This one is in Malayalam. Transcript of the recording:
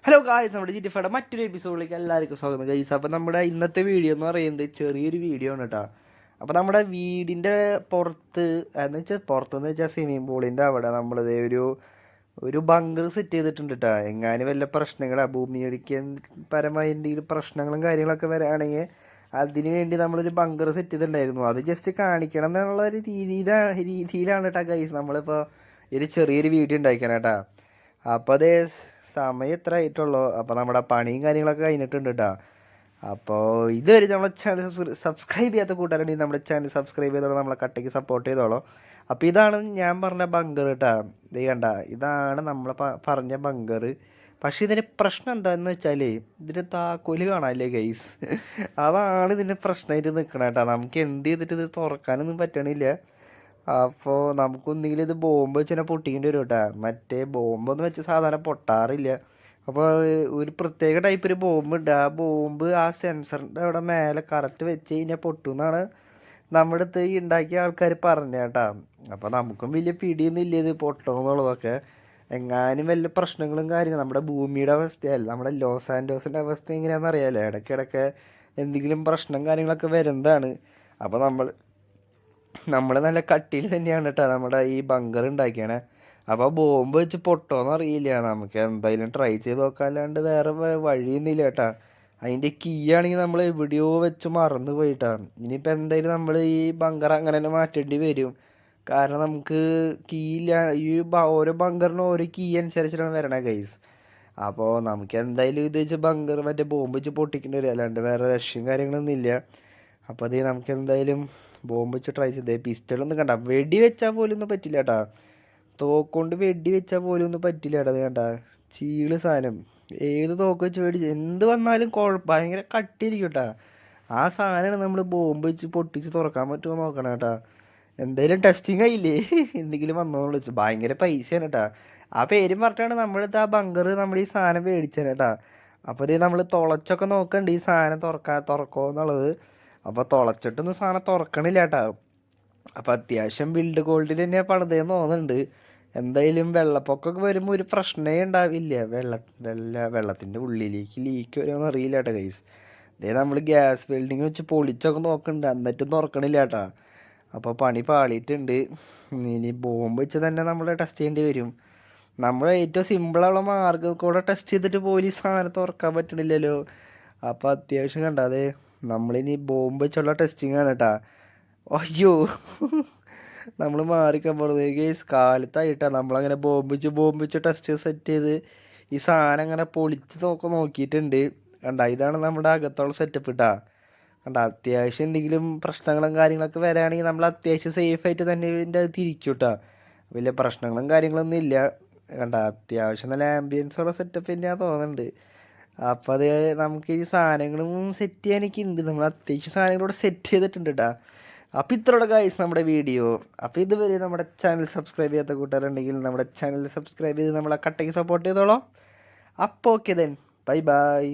ഹലോ ഗായ്സ്, നമ്മുടെ ജിറ്റിഫയുടെ മറ്റൊരു എപ്പിസോഡിലേക്ക് എല്ലാവർക്കും സ്വാഗതം ഗൈസ്. അപ്പോൾ നമ്മുടെ ഇന്നത്തെ വീഡിയോ എന്ന് പറയുന്നത് ചെറിയൊരു വീഡിയോ ആണ് കേട്ടോ. അപ്പോൾ നമ്മുടെ വീടിൻ്റെ പുറത്ത് പുറത്തെന്ന് വെച്ചാൽ സ്വിമ്മിംഗ് പൂളിൻ്റെ അവിടെ നമ്മളിത് ഒരു ബങ്കർ സെറ്റ് ചെയ്തിട്ടുണ്ട് കേട്ടോ. എങ്ങാനും വല്ല പ്രശ്നങ്ങളാണ് ഭൂമിയിടിക്കാൻ പരമായി എന്തെങ്കിലും പ്രശ്നങ്ങളും കാര്യങ്ങളൊക്കെ വരികയാണെങ്കിൽ അതിന് വേണ്ടി നമ്മളൊരു ബങ്കർ സെറ്റ് ചെയ്തിട്ടുണ്ടായിരുന്നു. അത് ജസ്റ്റ് കാണിക്കണം എന്നുള്ള ഒരു രീതിയിലാണ് കേട്ടോ ഗൈസ് നമ്മളിപ്പോൾ ഒരു ചെറിയൊരു വീഡിയോ ഉണ്ടാക്കിയാണ്. അപ്പോൾ അതേ സമയം എത്ര ആയിട്ടുള്ളൂ. അപ്പോൾ നമ്മുടെ പണിയും കാര്യങ്ങളൊക്കെ കഴിഞ്ഞിട്ടുണ്ട് കേട്ടോ. അപ്പോൾ ഇതുവരെ നമ്മളെ ചാനൽ സബ്സ്ക്രൈബ് ചെയ്യാത്ത കൂട്ടുകാരുണ്ടെങ്കിൽ നമ്മുടെ ചാനൽ സബ്സ്ക്രൈബ് ചെയ്തോളൂ, നമ്മളെ കട്ടയ്ക്ക് സപ്പോർട്ട് ചെയ്തോളൂ. അപ്പോൾ ഇതാണ് ഞാൻ പറഞ്ഞ ബങ്കർ കേട്ടോ. ഇത് കണ്ട, ഇതാണ് നമ്മൾ പറഞ്ഞ ബങ്കർ. പക്ഷേ ഇതിൻ്റെ പ്രശ്നം എന്താണെന്ന് വെച്ചാൽ ഇതിൻ്റെ താക്കോല് കാണാനില്ലേ ഗൈസ്. അതാണ് ഇതിൻ്റെ പ്രശ്നമായിട്ട് നിൽക്കണം കേട്ടോ. നമുക്ക് എന്ത് ചെയ്തിട്ട് ഇത് തുറക്കാനൊന്നും പറ്റണില്ല. അപ്പോൾ നമുക്കൊന്നെങ്കിലും ഇത് ബോംബ് വെച്ച് പൊട്ടിക്കേണ്ടി വരും കേട്ടോ. മറ്റേ ബോംബൊന്നും വെച്ച് സാധാരണ പൊട്ടാറില്ല. അപ്പോൾ ഒരു പ്രത്യേക ടൈപ്പ് ഒരു ബോംബ് ഉണ്ട്. ആ ബോംബ് ആ സെൻസറിൻ്റെ അവിടെ മേലെ കറക്റ്റ് വെച്ച് കഴിഞ്ഞാൽ പൊട്ടും എന്നാണ് നമ്മുടെ അടുത്ത് ഈ ഉണ്ടാക്കിയ ആൾക്കാർ പറഞ്ഞ കേട്ടോ. അപ്പോൾ നമുക്കും വലിയ പിടിയൊന്നും ഇല്ല ഇത് പൊട്ടുമെന്നുള്ളതൊക്കെ. എങ്ങാനും വല്ല പ്രശ്നങ്ങളും കാര്യങ്ങളും നമ്മുടെ ഭൂമിയുടെ അവസ്ഥയല്ല, നമ്മുടെ ലോസ് ആൻഡോസിൻ്റെ അവസ്ഥ എങ്ങനെയാണെന്ന് അറിയാമല്ലോ. ഇടയ്ക്കിടയ്ക്ക് എന്തെങ്കിലും പ്രശ്നം കാര്യങ്ങളൊക്കെ വരുന്നതാണ്. അപ്പോൾ നമ്മൾ നല്ല കട്ടിയിൽ തന്നെയാണ് കേട്ടോ നമ്മുടെ ഈ ബങ്കർ ഉണ്ടാക്കിയാണ്. അപ്പോൾ ബോംബ് വെച്ച് പൊട്ടോന്ന് അറിയില്ല. നമുക്ക് എന്തായാലും ട്രൈ ചെയ്ത് നോക്കാല്ലാണ്ട് വേറെ വഴിയൊന്നുമില്ല കേട്ടാ. അതിൻ്റെ കീ ആണെങ്കിൽ നമ്മൾ എവിടെയോ വെച്ച് മറന്നു പോയിട്ടാ. ഇനിയിപ്പോൾ എന്തായാലും നമ്മൾ ഈ ബങ്കർ അങ്ങനെ തന്നെ മാറ്റേണ്ടി വരും. കാരണം നമുക്ക് കീ ഇല്ല. ഈ ഓരോ ബങ്കറിനും ഓരോ കീ അനുസരിച്ചിട്ടാണ് വരണേ ഗൈസ്. അപ്പോൾ നമുക്ക് എന്തായാലും ഇത് വെച്ച് ബങ്കർ മറ്റേ ബോംബ് വെച്ച് പൊട്ടിക്കേണ്ടി വരും, അല്ലാണ്ട് വേറെ രക്ഷയും കാര്യങ്ങളൊന്നും ഇല്ല. അപ്പോൾ അത് നമുക്ക് എന്തായാലും ബോംബ് വെച്ച് ട്രൈ ചെയ്തേ. പിസ്റ്റളൊന്നും കണ്ട വെടി വെച്ചാൽ പോലും ഒന്നും പറ്റില്ല കേട്ടാ. തോക്കൊണ്ട് വെടി വെച്ചാൽ പോലും ഒന്നും പറ്റില്ല കേട്ടോ. അത് കണ്ട ചീള് സാധനം. ഏത് തോക്ക് വെച്ച് വെടി എന്ത് വന്നാലും ഭയങ്കര കട്ടിയിരിക്കും കേട്ടാ. ആ സാധനമാണ് നമ്മൾ ബോംബ് വെച്ച് പൊട്ടിച്ച് തുറക്കാൻ പറ്റുമോ നോക്കണം കേട്ടാ. എന്തായാലും ടെസ്റ്റിംഗ് ആയില്ലേ. എന്തെങ്കിലും വന്നോന്ന് വിളിച്ചു. ഭയങ്കര പൈസയാണ് കേട്ടാ. ആ പേരും പറഞ്ഞിട്ടാണ് നമ്മളടുത്ത് ആ ബങ്കർ നമ്മൾ ഈ സാധനം മേടിച്ചത് കേട്ടാ. അപ്പോൾ ഇത് നമ്മൾ തുളച്ചൊക്കെ നോക്കണ്ട് ഈ സാധനം തുറക്കുമോ എന്നുള്ളത്. അപ്പോൾ തുളച്ചിട്ടൊന്നും സാധനം തുറക്കണില്ല കേട്ടോ. അപ്പോൾ അത്യാവശ്യം ബിൽഡ് ക്വാളിറ്റിയിൽ തന്നെ പണിതേന്ന് തോന്നുന്നുണ്ട്. എന്തായാലും വെള്ളപ്പൊക്കമൊക്കെ വരുമ്പോൾ ഒരു പ്രശ്നമേ ഉണ്ടാവില്ല. വെള്ളത്തിൻ്റെ ഉള്ളിലേക്ക് ലീക്ക് വരുമെന്ന് അറിയില്ല കേട്ടോ ഗൈസ്. അതേ നമ്മൾ ഗ്യാസ് വെൽഡിങ് വെച്ച് പൊളിച്ചൊക്കെ നോക്കുന്നുണ്ട്, എന്നിട്ടും തുറക്കണില്ല കേട്ടോ. അപ്പോൾ പണി പാളിയിട്ടുണ്ട്. ഇനി ബോംബ് വെച്ച് തന്നെ നമ്മൾ ടെസ്റ്റ് ചെയ്യേണ്ടി വരും. നമ്മൾ ഏറ്റവും സിമ്പിളുള്ള മാർഗ്ഗം കൂടെ ടെസ്റ്റ് ചെയ്തിട്ട് പോലും ഈ സാധനം തുറക്കാൻ പറ്റണില്ലല്ലോ. അപ്പോൾ അത്യാവശ്യം കണ്ട അതെ നമ്മളിനി ബോംബ് വെച്ചുള്ള ടെസ്റ്റിംഗ് ആണ് കേട്ടാ. അയ്യോ, നമ്മൾ മാറിക്കാൻ പോകുന്നത് കേസ് കാലത്തായിട്ടാണ് നമ്മളങ്ങനെ ബോംബ് വെച്ച് ടെസ്റ്റ് സെറ്റ് ചെയ്ത് ഈ സാധനം അങ്ങനെ പൊളിച്ച് നോക്കിയിട്ടുണ്ട് കണ്ട. ഇതാണ് നമ്മുടെ അകത്തുള്ള സെറ്റപ്പ് ഇട്ടാ. കണ്ട അത്യാവശ്യം എന്തെങ്കിലും പ്രശ്നങ്ങളും കാര്യങ്ങളൊക്കെ വരികയാണെങ്കിൽ നമ്മൾ അത്യാവശ്യം സേഫായിട്ട് തന്നെ ഇതിൻ്റെ അത് തിരിക്കും കേട്ടോ. വലിയ പ്രശ്നങ്ങളും കാര്യങ്ങളൊന്നും ഇല്ല. കണ്ട അത്യാവശ്യം നല്ല ആംബിയൻസുള്ള സെറ്റപ്പ് തന്നെയാണ് തോന്നുന്നുണ്ട്. അപ്പോൾ അത് നമുക്ക് ഈ സാധനങ്ങളും സെറ്റ് ചെയ്യാനൊക്കെ ഉണ്ട്. നമ്മൾ അത്യാവശ്യം സാധനങ്ങളൂടെ സെറ്റ് ചെയ്തിട്ടുണ്ട് കേട്ടോ. അപ്പോൾ ഇത്രയുള്ള ഗൈസ് നമ്മുടെ വീഡിയോ. അപ്പോൾ ഇതുവരെ നമ്മുടെ ചാനൽ സബ്സ്ക്രൈബ് ചെയ്യാത്ത കൂട്ടുകാരുണ്ടെങ്കിൽ നമ്മുടെ ചാനൽ സബ്സ്ക്രൈബ് ചെയ്ത് നമ്മളെ കട്ടയ്ക്ക് സപ്പോർട്ട് ചെയ്തോളൂ. അപ്പോൾ ഓക്കെ ദെൻ, ബൈ ബൈ.